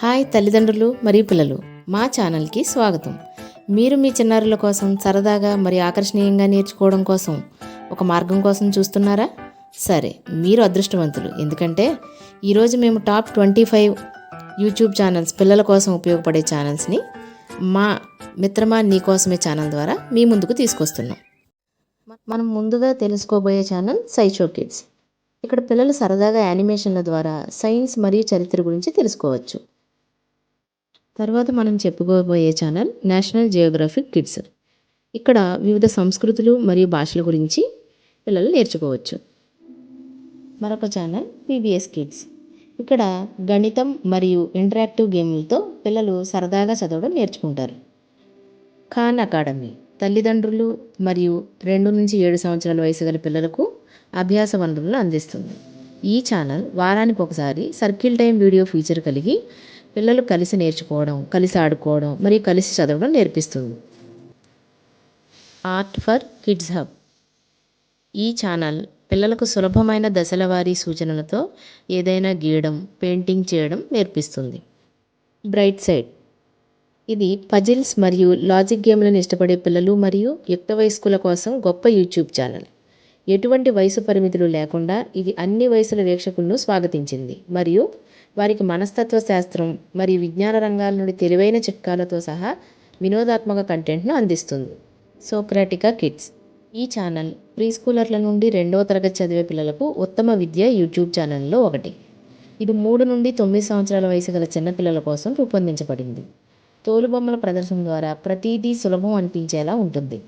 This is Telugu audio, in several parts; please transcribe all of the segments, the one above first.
హాయ్ తల్లిదండ్రులు మరియు పిల్లలు, మా ఛానల్కి స్వాగతం. మీరు మీ చిన్నారుల కోసం సరదాగా మరియు ఆకర్షణీయంగా నేర్చుకోవడం కోసం ఒక మార్గం కోసం చూస్తున్నారా? సరే, మీరు అదృష్టవంతులు. ఎందుకంటే ఈరోజు మేము టాప్ 25 యూట్యూబ్ ఛానల్స్, పిల్లల కోసం ఉపయోగపడే ఛానల్స్ని మా మిత్రమా నీకోసమే ఛానల్ ద్వారా మీ ముందుకు తీసుకొస్తున్నాం. మనం ముందుగా తెలుసుకోబోయే ఛానల్ సైషో కిడ్స్. ఇక్కడ పిల్లలు సరదాగా యానిమేషన్ల ద్వారా సైన్స్ మరియు చరిత్ర గురించి తెలుసుకోవచ్చు. తర్వాత మనం చెప్పుకోబోయే ఛానల్ నేషనల్ జియోగ్రఫిక్ కిడ్స్. ఇక్కడ వివిధ సంస్కృతులు మరియు భాషల గురించి పిల్లలు నేర్చుకోవచ్చు. మరొక ఛానల్ పీబీఎస్ కిడ్స్. ఇక్కడ గణితం మరియు ఇంటరాక్టివ్ గేమ్లతో పిల్లలు సరదాగా చదవడం నేర్చుకుంటారు. ఖాన్ అకాడమీ తల్లిదండ్రులు మరియు 2 నుంచి 7 సంవత్సరాల వయసు గల పిల్లలకు అభ్యాస వనరులను అందిస్తుంది. ఈ ఛానల్ వారానికి ఒకసారి సర్కిల్ టైం వీడియో ఫీచర్ కలిగి పిల్లలు కలిసి నేర్చుకోవడం, కలిసి ఆడుకోవడం మరియు కలిసి చదవడం నేర్పిస్తుంది. Art for kids hub. ఈ ఛానల్ పిల్లలకు సులభమైన దశలవారీ సూచనలతో ఏదైనా గీయడం, పెయింటింగ్ చేయడం నేర్పిస్తుంది. Bright side. ఇది పజిల్స్ మరియు లాజిక్ గేమ్లను ఇష్టపడే పిల్లలు మరియు యుక్త వయస్కుల కోసం గొప్ప యూట్యూబ్ ఛానల్. ఎటువంటి వయసు పరిమితులు లేకుండా ఇది అన్ని వయసుల వీక్షకులను స్వాగతించింది మరియు వారికి మనస్తత్వ శాస్త్రం మరియు విజ్ఞాన రంగాల నుండి తెలివైన చిట్కాలతో సహా వినోదాత్మక కంటెంట్ను అందిస్తుంది. సోక్రాటికా కిడ్స్. ఈ ఛానల్ ప్రీ స్కూలర్ల నుండి 2వ తరగతి చదివే పిల్లలకు ఉత్తమ విద్య యూట్యూబ్ ఛానల్లో ఒకటి. ఇది 3 నుండి 9 సంవత్సరాల వయసు గల చిన్నపిల్లల కోసం రూపొందించబడింది. తోలుబొమ్మల ప్రదర్శన ద్వారా ప్రతిదీ సులభం అనిపించేలా ఉంటుంది.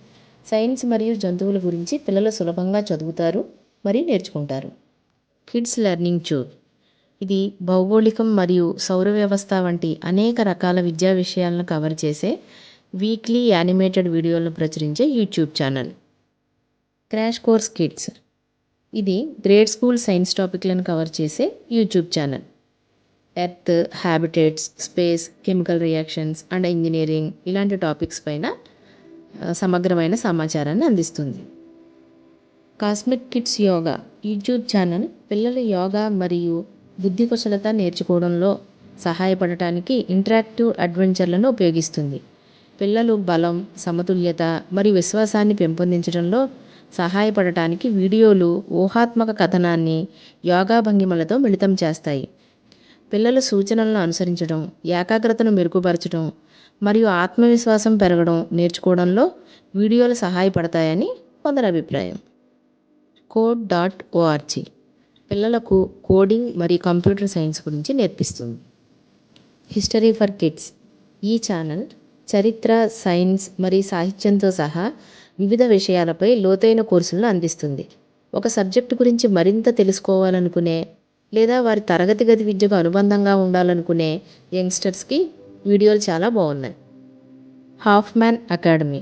సైన్స్ మరియు జంతువుల గురించి పిల్లలు సులభంగా చదువుతారు మరియు నేర్చుకుంటారు. కిడ్స్ లెర్నింగ్ చూర్. ఇది భౌగోళికం మరియు సౌర వ్యవస్థ వంటి అనేక రకాల విద్యా విషయాలను కవర్ చేసే వీక్లీ యానిమేటెడ్ వీడియోలను ప్రచురించే YouTube channel. Crash course kids. ఇది గ్రేడ్ స్కూల్ సైన్స్ టాపిక్లను కవర్ చేసే YouTube channel. Earth, habitats, space, chemical reactions and engineering ఇలాంటి టాపిక్స్ పైన సమగ్రమైన సమాచారాన్ని అందిస్తుంది. Cosmic kids yoga. YouTube channel పిల్లలు యోగా మరియు బుద్ధి కుశలత నేర్చుకోవడంలో సహాయపడటానికి ఇంటరాక్టివ్ అడ్వెంచర్లను ఉపయోగిస్తుంది. పిల్లలు బలం, సమతుల్యత మరియు విశ్వాసాన్ని పెంపొందించడంలో సహాయపడటానికి వీడియోలు ఊహాత్మక కథనాన్ని యోగా భంగిమలతో మిళితం చేస్తాయి. పిల్లలు సూచనలను అనుసరించడం, ఏకాగ్రతను మెరుగుపరచడం మరియు ఆత్మవిశ్వాసం పెరగడం నేర్చుకోవడంలో వీడియోలు సహాయపడతాయని కొందరి అభిప్రాయం. code.org పిల్లలకు కోడింగ్ మరియు కంప్యూటర్ సైన్స్ గురించి నేర్పిస్తుంది. History for kids. ఈ ఛానల్ చరిత్ర, సైన్స్ మరియు సాహిత్యంతో సహా వివిధ విషయాలపై లోతైన కోర్సులను అందిస్తుంది. ఒక సబ్జెక్టు గురించి మరింత తెలుసుకోవాలనుకునే లేదా వారి తరగతి గది విద్యకు అనుబంధంగా ఉండాలనుకునే యంగ్స్టర్స్కి వీడియోలు చాలా బాగున్నాయి. హాఫ్మ్యాన్ అకాడమీ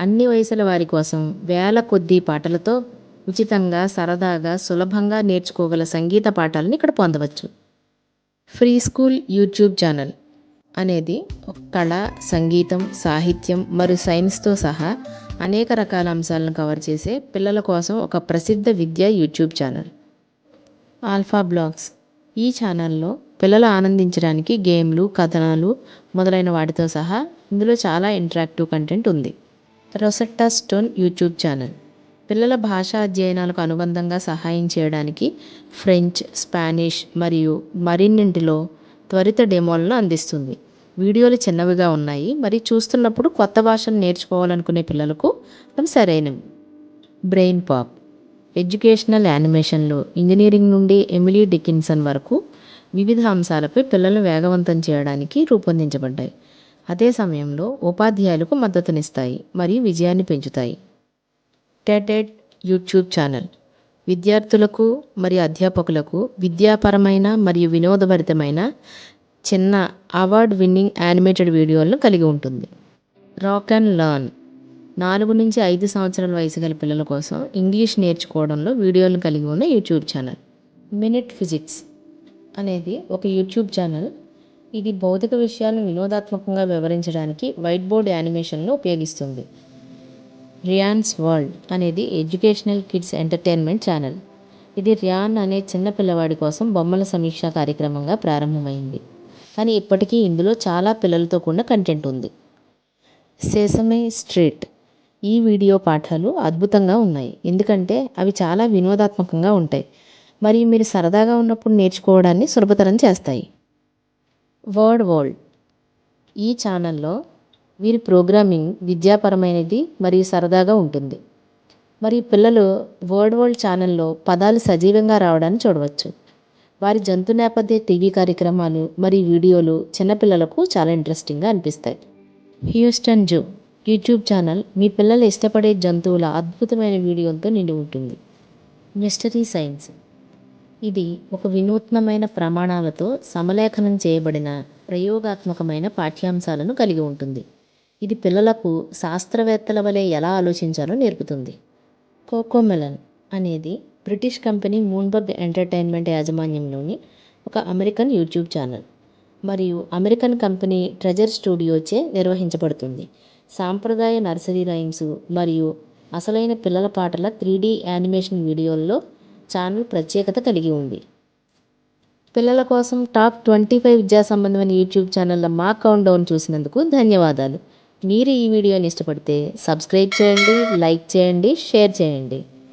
అన్ని వయసుల వారి కోసం వేల కొద్దీ పాటలతో ఉచితంగా, సరదాగా, సులభంగా నేర్చుకోగల సంగీత పాఠాలను ఇక్కడ పొందవచ్చు. ఫ్రీ స్కూల్ యూట్యూబ్ ఛానల్ అనేది కళ, సంగీతం, సాహిత్యం మరియు సైన్స్తో సహా అనేక రకాల అంశాలను కవర్ చేసే పిల్లల కోసం ఒక ప్రసిద్ధ విద్యా యూట్యూబ్ ఛానల్. Alpha blogs. ఈ ఛానల్లో పిల్లలు ఆనందించడానికి గేమ్లు, కథనాలు మొదలైన వాటితో సహా ఇందులో చాలా ఇంటరాక్టివ్ కంటెంట్ ఉంది. రొసెట్టా స్టోన్ యూట్యూబ్ ఛానల్ పిల్లల భాషా అధ్యయనాలకు అనుబంధంగా సహాయం చేయడానికి ఫ్రెంచ్, స్పానిష్ మరియు మరిన్నింటిలో త్వరిత డెమోలను అందిస్తుంది. వీడియోలు చిన్నవిగా ఉన్నాయి మరియు చూస్తున్నప్పుడు కొత్త భాషను నేర్చుకోవాలనుకునే పిల్లలకు అవి సరైనవి. బ్రెయిన్ పాప్ ఎడ్యుకేషనల్ యానిమేషన్లు ఇంజనీరింగ్ నుండి ఎమిలీ డికిన్సన్ వరకు వివిధ అంశాలపై పిల్లలను వేగవంతం చేయడానికి రూపొందించబడ్డాయి. అదే సమయంలో ఉపాధ్యాయులకు మద్దతునిస్తాయి మరియు విజయాన్ని పెంచుతాయి. టెడ్ యూట్యూబ్ ఛానల్ విద్యార్థులకు మరియు అధ్యాపకులకు విద్యాపరమైన మరియు వినోదభరితమైన చిన్న అవార్డ్ విన్నింగ్ యానిమేటెడ్ వీడియోలను కలిగి ఉంటుంది. రాక్ అండ్ లర్న్ 4 నుంచి 5 సంవత్సరాల వయసు గల పిల్లల కోసం ఇంగ్లీష్ నేర్చుకోవడంలో వీడియోలను కలిగి ఉన్న యూట్యూబ్ ఛానల్. మినిట్ ఫిజిక్స్ అనేది ఒక యూట్యూబ్ ఛానల్. ఇది భౌతిక విషయాలను వినోదాత్మకంగా వివరించడానికి వైట్ బోర్డ్ యానిమేషన్ను ఉపయోగిస్తుంది. రియాన్స్ వరల్డ్ అనేది ఎడ్యుకేషనల్ కిడ్స్ ఎంటర్టైన్మెంట్ ఛానల్. ఇది రియాన్ అనే చిన్న పిల్లవాడి కోసం బొమ్మల సమీక్ష కార్యక్రమంగా ప్రారంభమైంది. కానీ ఇప్పటికీ ఇందులో చాలా పిల్లలతో కూడిన కంటెంట్ ఉంది. సెసమే స్ట్రీట్ ఈ వీడియో పాఠాలు అద్భుతంగా ఉన్నాయి, ఎందుకంటే అవి చాలా వినోదాత్మకంగా ఉంటాయి మరియు మీరు సరదాగా ఉన్నప్పుడు నేర్చుకోవడాన్ని సులభతరం చేస్తాయి. వర్డ్ వరల్డ్ ఈ ఛానల్లో వీరి ప్రోగ్రామింగ్ విద్యాపరమైనది మరియు సరదాగా ఉంటుంది, మరియు పిల్లలు వర్డ్ వరల్డ్ ఛానల్లో పదాలు సజీవంగా రావడాన్ని చూడవచ్చు. వారి జంతు నేపథ్య టీవీ కార్యక్రమాలు మరియు వీడియోలు చిన్నపిల్లలకు చాలా ఇంట్రెస్టింగ్గా అనిపిస్తాయి. హ్యూస్టన్ జూ యూట్యూబ్ ఛానల్ మీ పిల్లలు ఇష్టపడే జంతువుల అద్భుతమైన వీడియోలతో నిండి ఉంటుంది. మిస్టరీ సైన్స్ ఇది ఒక వినూత్నమైన ప్రమాణాలతో సమలేఖనం చేయబడిన ప్రయోగాత్మకమైన పాఠ్యాంశాలను కలిగి ఉంటుంది. ఇది పిల్లలకు శాస్త్రవేత్తల వలె ఎలా ఆలోచించాలో నేర్పుతుంది. కోకోమెలన్ అనేది బ్రిటిష్ కంపెనీ మూన్బర్గ్ ఎంటర్టైన్మెంట్ యాజమాన్యంలోని ఒక అమెరికన్ యూట్యూబ్ ఛానల్ మరియు అమెరికన్ కంపెనీ ట్రెజర్ స్టూడియోచే నిర్వహించబడుతుంది. సాంప్రదాయ నర్సరీ రైమ్స్ మరియు అసలైన పిల్లల పాటల 3D యానిమేషన్ వీడియోల్లో ఛానల్ ప్రత్యేకత కలిగి ఉంది. పిల్లల కోసం టాప్ 25 విద్యా సంబంధమైన యూట్యూబ్ ఛానళ్ళ మా కౌంట్డౌన్ చూసినందుకు ధన్యవాదాలు. మీరు ఈ వీడియోని ఇష్టపడితే సబ్స్క్రైబ్ చేయండి, లైక్ చేయండి, షేర్ చేయండి.